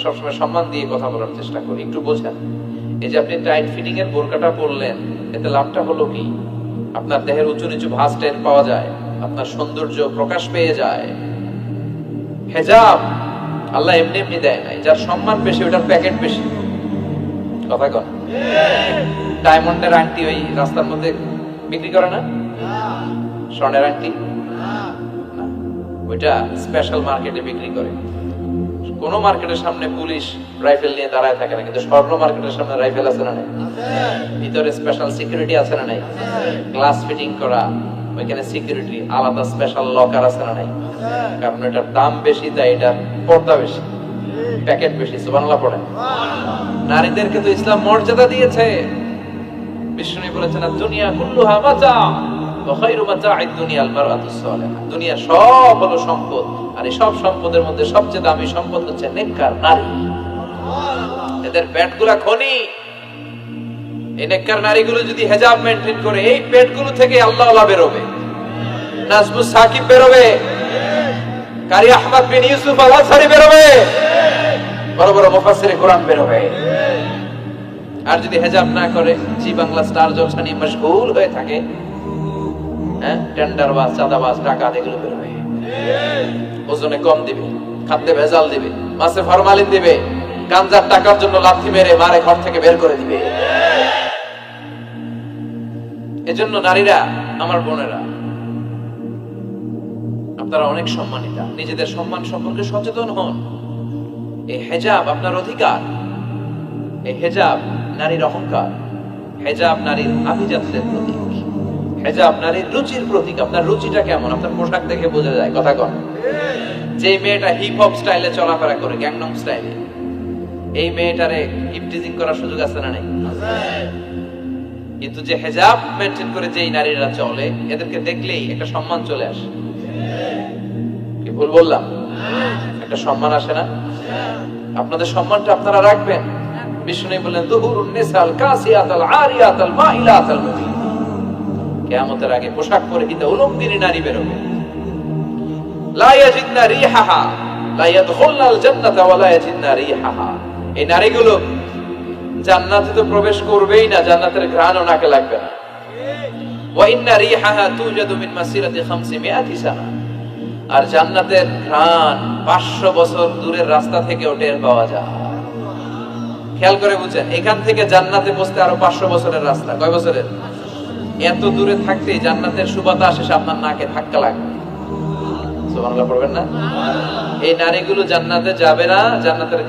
সবসময় সম্মান দিয়ে কথা বলার চেষ্টা করি, একটু বোঝেন। এই যে আপনি টাইট ফিটিং এর বোরকাটা পরলেন, এতে লাভটা হলো কি? আপনার দেহের উঁচু নিচু ভাঁজ টের পাওয়া যায়, আপনার সৌন্দর্য প্রকাশ পেয়ে যায়। হেজাব আল্লাহ এমনি এমনি দেয় নাই, যার সম্মান বেশি ওটার প্যাকেট বেশি। কথা কন, ডায়মন্ডের আংটি ওই রাস্তার মধ্যে বিক্রি করে না? স্বর্ণের আংটি ওইটা স্পেশাল মার্কেটে বিক্রি করে। কোন মার্কেটের সামনে পুলিশ রাইফেল নিয়ে দাঁড়ায় থাকে না, কিন্তু স্বর্ণ মার্কেটের সামনে রাইফেল আছে না নাই? ভিতরে স্পেশাল সিকিউরিটি আছে না নাই? গ্লাস ফিটিং করা, ওইখানে সিকিউরিটি আলাদা স্পেশাল লকার আছে না নাই? কারণ এটার দাম বেশি, তাই এটার পর্দা বেশি, প্যাকেট বেশি। সুবহানাল্লাহ পড়েন। নারীদেরকে তো ইসলাম মর্যাদা দিয়েছে। বিষ্ণু বলেছেন দুনিয়া কুল্লুহা মাতা ওয়া খায়রু মাতা'আদ দুনিয়া আল মারআতুস সালিহা। দুনিয়া সব হলো সম্পদ, আর এই সব সম্পদের মধ্যে সবচেয়ে দামি সম্পদ হচ্ছে নেককার নারী। এদের পেটগুলা খনি। এই নেককার নারীগুলো যদি হিজাব মেইনটেইন করে, এই পেটগুলো থেকে আল্লাহ বের হবে, নাজমুস সাকিব বের হবে, কারি আহমদ বিন ইউসুফ আল আজহারি বের হবে, বড় বড় মুফাসসিরে কোরআন বের হবে। আর যদি হিজাব না করে, জি বাংলা স্টার জলসা নিয়ে মশগুল হয়ে থাকে, টেন্ডারবাজ, চাঁদাবাজ, ডাকাত, এগুলো বের হবে। ওজনে কম দিবে, খাদ্যে ভেজাল দিবে, মাছে ফরমালিন দিবে, গাঞ্জার টাকার জন্য লাথি মেরে মারে ঘর থেকে বের করে দিবে। এজন্য নারীরা, আমার বোনেরা, আপনারা অনেক সম্মানিতা, নিজেদের সম্মান সম্পর্কে সচেতন হন। এই হিজাব আপনার অধিকার। এই হিজাব নারীর অহংকার, হিজাব নারীর আভিজাত্যের প্রতীক, হিজাব নারীর রুচির প্রতীক। আপনার রুচিটা কেমন আপনার পোশাক দেখে বোঝা যায়। কথা কন, যে মেয়েটা হিপ হপ স্টাইলে চলাফেরা করে, গ্যাংনং স্টাইলে, এই মেয়েটারে হিপটিজিং করার সুযোগ আছে না নাই? কিন্তু যে হিজাব মেইনটেইন করে যেই নারীরা চলে, এদেরকে দেখলেই একটা সম্মান চলে আসে। কি ভুল বললাম? একটা সম্মান আসে না? আপনাদের সম্মানটা আপনারা রাখবেন। বিষ্ণু বললেন দুহুরুন নিসাল কাসিয়াতাল আরিয়াতাল মাইলাতাল মুমিন। কিয়ামতের আগে পোশাক পরিহিত উলঙ্গিনী নারী বের হবে। লা ইয়াজিদনা রিহাহা লা ইয়াদখুলনাল জান্নাতা ওয়া লা ইয়াজিদনা রিহাহা। এই নারীগুলো জান্নাতে তো প্রবেশ করবেই না, জান্নাতের ঘ্রাণও নাকে লাগবে না। ওয়া ইন্না রিহাহা তুজাদু মিন মাসিরাতি 500 সানা। আর জান্নাতের ঘ্রাণ 500 বছর দূরের রাস্তা থেকেও টের পাওয়া যায়। খেয়াল করে বুঝেন, এখান থেকে জান্নাতে পৌঁছতে আরো 500 বছরের রাস্তা। কয় বছরের? এত দূরে থাকতে জান্নাতের সুবাতাস এসে আপনার নাকে ধাক্কা লাগবে। সুবহানাল্লাহ পড়বেন না? এই নারীগুলো জান্নাতে যাবে না, জান্নাতের